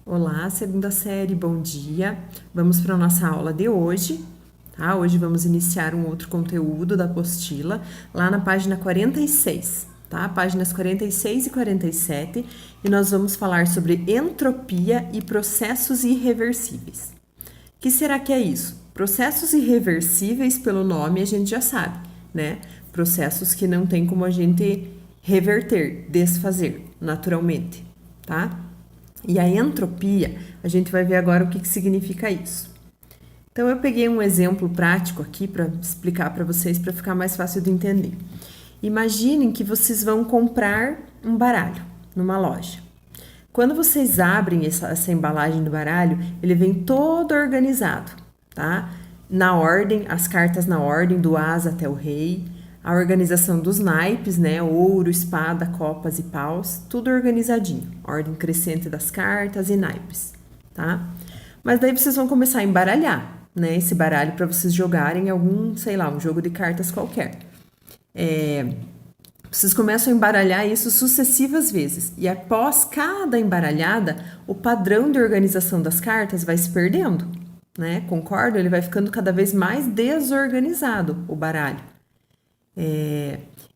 Olá, segunda série, bom dia. Vamos para a nossa aula de hoje, tá? Hoje vamos iniciar um outro conteúdo da apostila, lá na página 46, tá? Páginas 46 e 47, e nós vamos falar sobre entropia e processos irreversíveis. O que será que é isso? Processos irreversíveis, pelo nome, a gente já sabe, né? Processos que não tem como a gente reverter, desfazer naturalmente, tá? E a entropia, a gente vai ver agora o que significa isso. Então, eu peguei um exemplo prático aqui para explicar para vocês, para ficar mais fácil de entender. Imaginem que vocês vão comprar um baralho numa loja. Quando vocês abrem essa embalagem do baralho, ele vem todo organizado, tá? Na ordem, as cartas na ordem, do as até o rei, a organização dos naipes, né? Ouro, espada, copas e paus, tudo organizadinho. Ordem crescente das cartas e naipes, tá? Mas daí vocês vão começar a embaralhar, né? Esse baralho para vocês jogarem algum, sei lá, um jogo de cartas qualquer. Vocês começam a embaralhar isso sucessivas vezes. E após cada embaralhada, o padrão de organização das cartas vai se perdendo, né? Concordo? Ele vai ficando cada vez mais desorganizado, o baralho.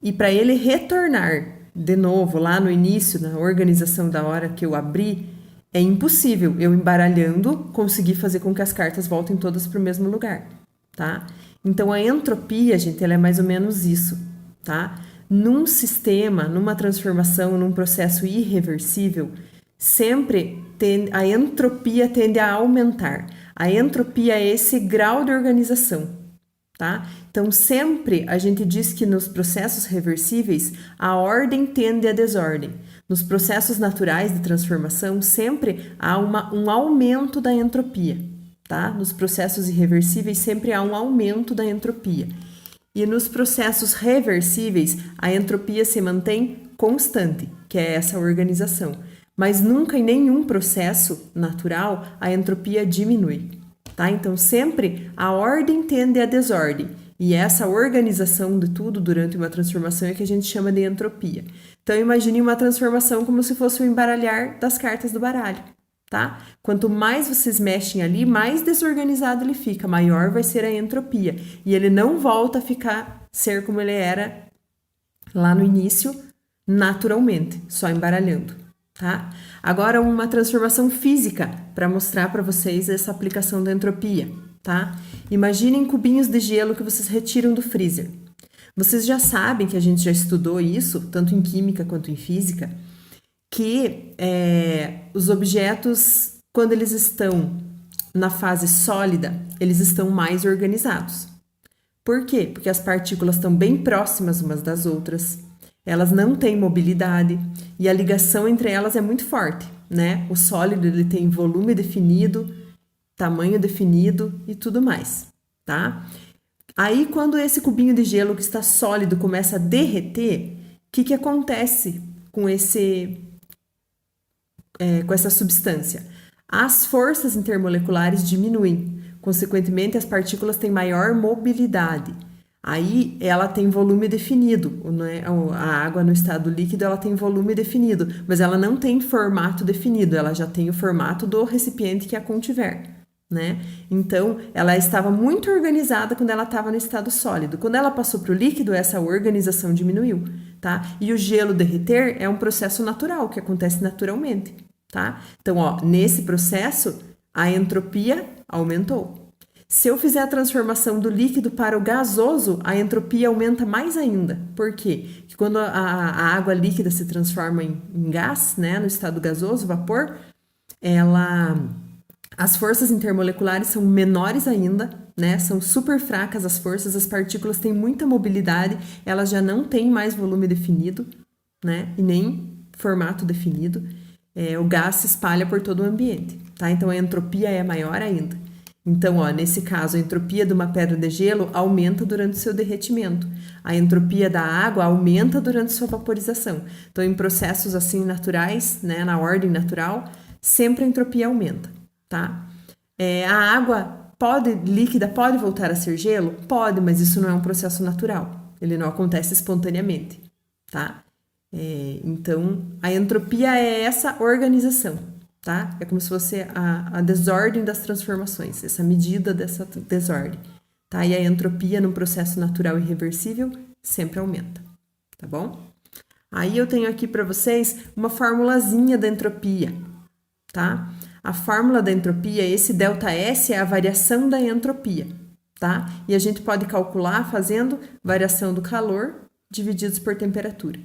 E para ele retornar de novo lá no início, na organização da hora que eu abri, é impossível eu embaralhando conseguir fazer com que as cartas voltem todas para o mesmo lugar, tá? Então a entropia, gente, ela é mais ou menos isso, tá? Num sistema, numa transformação, num processo irreversível, sempre a entropia tende a aumentar. A entropia é esse grau de organização, tá? Então, sempre a gente diz que nos processos reversíveis, a ordem tende à desordem. Nos processos naturais de transformação, sempre há um aumento da entropia, tá? Nos processos irreversíveis, sempre há um aumento da entropia. E nos processos reversíveis, a entropia se mantém constante, que é essa organização. Mas nunca em nenhum processo natural a entropia diminui, tá? Então, sempre a ordem tende à desordem. E essa organização de tudo durante uma transformação é que a gente chama de entropia. Então, imagine uma transformação como se fosse o embaralhar das cartas do baralho, tá? Quanto mais vocês mexem ali, mais desorganizado ele fica, maior vai ser a entropia. E ele não volta a ser como ele era lá no início, naturalmente, só embaralhando, tá? Agora, uma transformação física para mostrar para vocês essa aplicação da entropia, tá? Imaginem cubinhos de gelo que vocês retiram do freezer. Vocês já sabem que a gente já estudou isso, tanto em química quanto em física, que os objetos, quando eles estão na fase sólida, eles estão mais organizados. Por quê? Porque as partículas estão bem próximas umas das outras, elas não têm mobilidade e a ligação entre elas é muito forte, né? O sólido ele tem volume definido, tamanho definido e tudo mais, tá? Aí, quando esse cubinho de gelo que está sólido começa a derreter, o que acontece com com essa substância? As forças intermoleculares diminuem, consequentemente, as partículas têm maior mobilidade. Aí, ela tem volume definido, né? A água no estado líquido, ela tem volume definido, mas ela não tem formato definido, ela já tem o formato do recipiente que a contiver, né? Então, ela estava muito organizada quando ela estava no estado sólido. Quando ela passou para o líquido, essa organização diminuiu, tá? E o gelo derreter é um processo natural, que acontece naturalmente, tá? Então, ó, nesse processo, a entropia aumentou. Se eu fizer a transformação do líquido para o gasoso, a entropia aumenta mais ainda. Por quê? Porque quando a água líquida se transforma em gás, né, no estado gasoso, vapor, as forças intermoleculares são menores ainda, né? São super fracas as forças, as partículas têm muita mobilidade, elas já não têm mais volume definido, né? E nem formato definido. O gás se espalha por todo o ambiente, tá? Então a entropia é maior ainda. Então, ó, nesse caso, a entropia de uma pedra de gelo aumenta durante o seu derretimento. A entropia da água aumenta durante sua vaporização. Então, em processos assim naturais, né, na ordem natural, sempre a entropia aumenta, tá? A água líquida pode voltar a ser gelo? Pode, mas isso não é um processo natural. Ele não acontece espontaneamente, tá? Então, a entropia é essa organização, tá? É como se fosse a desordem das transformações, essa medida dessa desordem, tá? E a entropia num processo natural e irreversível sempre aumenta, tá bom? Aí eu tenho aqui para vocês uma formulazinha da entropia, tá? A fórmula da entropia, esse ΔS é a variação da entropia, tá? E a gente pode calcular fazendo variação do calor divididos por temperatura,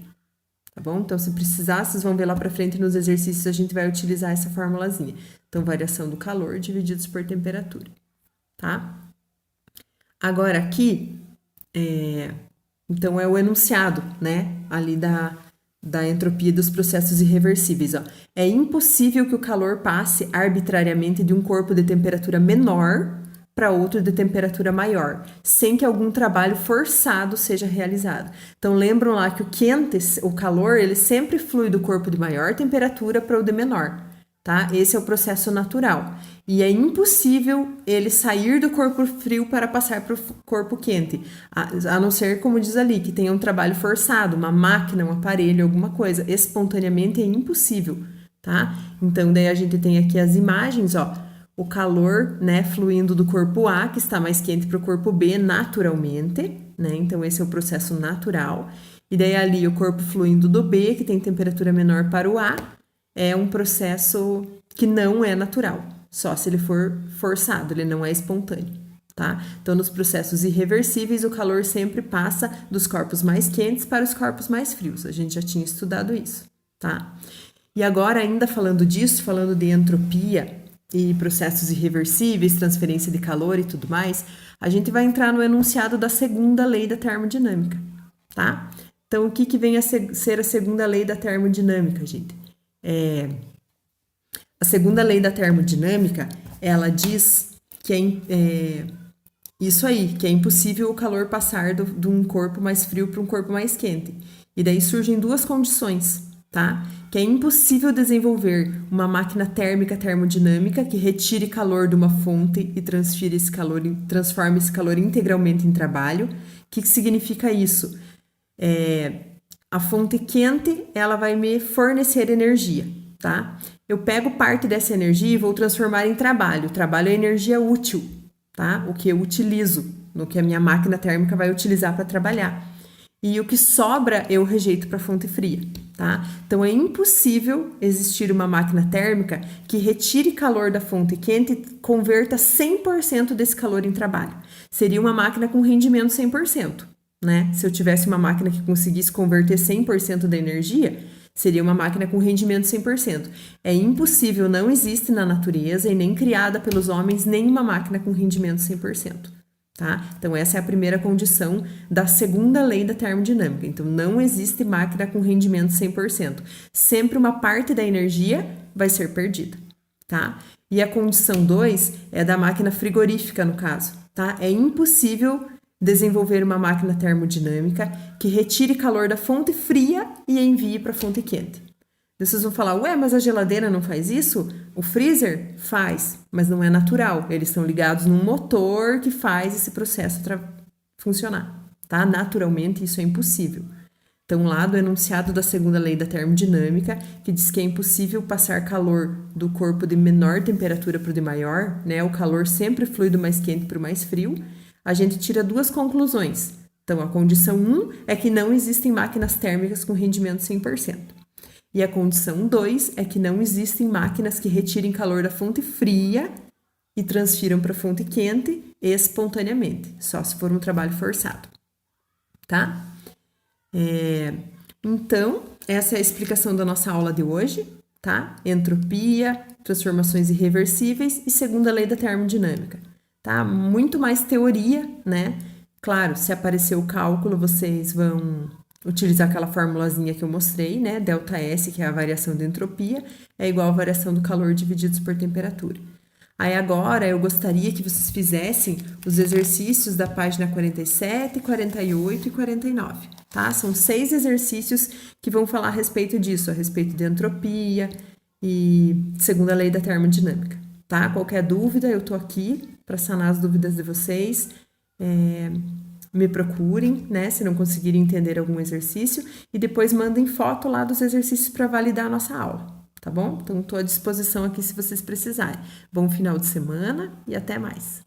tá bom? Então, se precisar, vocês vão ver lá para frente nos exercícios, a gente vai utilizar essa formulazinha. Então, variação do calor divididos por temperatura, tá? Agora, aqui, então, é o enunciado, né? Ali da entropia dos processos irreversíveis, ó. É impossível que o calor passe arbitrariamente de um corpo de temperatura menor para outro de temperatura maior, sem que algum trabalho forçado seja realizado. Então, lembram lá que o calor, ele sempre flui do corpo de maior temperatura para o de menor, tá? Esse é o processo natural. E é impossível ele sair do corpo frio para passar para o corpo quente, a não ser, como diz ali, que tenha um trabalho forçado, uma máquina, um aparelho, alguma coisa. Espontaneamente é impossível, tá? Então, daí a gente tem aqui as imagens, ó. O calor, né, fluindo do corpo A, que está mais quente, para o corpo B, naturalmente, né? Então, esse é o processo natural. E daí ali o corpo fluindo do B, que tem temperatura menor para o A, é um processo que não é natural, só se ele for forçado, ele não é espontâneo, tá? Então, nos processos irreversíveis, o calor sempre passa dos corpos mais quentes para os corpos mais frios. A gente já tinha estudado isso, tá? E agora, ainda falando disso, falando de entropia e processos irreversíveis, transferência de calor e tudo mais, a gente vai entrar no enunciado da segunda lei da termodinâmica, tá? Então, o que vem a ser a segunda lei da termodinâmica, gente? A segunda lei da termodinâmica, ela diz que isso aí, que é impossível o calor passar de um corpo mais frio para um corpo mais quente. E daí surgem duas condições, tá? Que é impossível desenvolver uma máquina térmica termodinâmica que retire calor de uma fonte e transforme esse calor integralmente em trabalho. O que significa isso? A fonte quente, ela vai me fornecer energia, tá? Eu pego parte dessa energia e vou transformar em trabalho. O trabalho é energia útil, tá? O que eu utilizo, no que a minha máquina térmica vai utilizar para trabalhar. E o que sobra eu rejeito para a fonte fria, tá? Então, é impossível existir uma máquina térmica que retire calor da fonte quente e converta 100% desse calor em trabalho. Seria uma máquina com rendimento 100%, né? Se eu tivesse uma máquina que conseguisse converter 100% da energia, seria uma máquina com rendimento 100%. É impossível, não existe na natureza e nem criada pelos homens nenhuma máquina com rendimento 100%. Tá? Então, essa é a primeira condição da segunda lei da termodinâmica. Então, não existe máquina com rendimento 100%. Sempre uma parte da energia vai ser perdida, tá? E a condição 2 é da máquina frigorífica, no caso, tá? É impossível desenvolver uma máquina termodinâmica que retire calor da fonte fria e envie para a fonte quente. Vocês vão falar, ué, mas a geladeira não faz isso? O freezer faz, mas não é natural. Eles estão ligados num motor que faz esse processo funcionar, tá? Naturalmente, isso é impossível. Então, lá do enunciado da segunda lei da termodinâmica, que diz que é impossível passar calor do corpo de menor temperatura para o de maior, né? O calor sempre flui do mais quente para o mais frio. A gente tira duas conclusões. Então, a condição 1 é que não existem máquinas térmicas com rendimento 100%. E a condição 2 é que não existem máquinas que retirem calor da fonte fria e transfiram para a fonte quente espontaneamente, só se for um trabalho forçado, tá? Então, essa é a explicação da nossa aula de hoje, tá? Entropia, transformações irreversíveis e segunda lei da termodinâmica, tá? Muito mais teoria, né? Claro, se aparecer o cálculo, vocês vão utilizar aquela formulazinha que eu mostrei, né? ΔS, que é a variação de entropia, é igual a variação do calor divididos por temperatura. Aí agora eu gostaria que vocês fizessem os exercícios da página 47, 48 e 49, tá? São 6 exercícios que vão falar a respeito disso, a respeito de entropia e segunda lei da termodinâmica, tá? Qualquer dúvida, eu tô aqui para sanar as dúvidas de vocês. Me procurem, né, se não conseguirem entender algum exercício, e depois mandem foto lá dos exercícios para validar a nossa aula, tá bom? Então, estou à disposição aqui se vocês precisarem. Bom final de semana e até mais!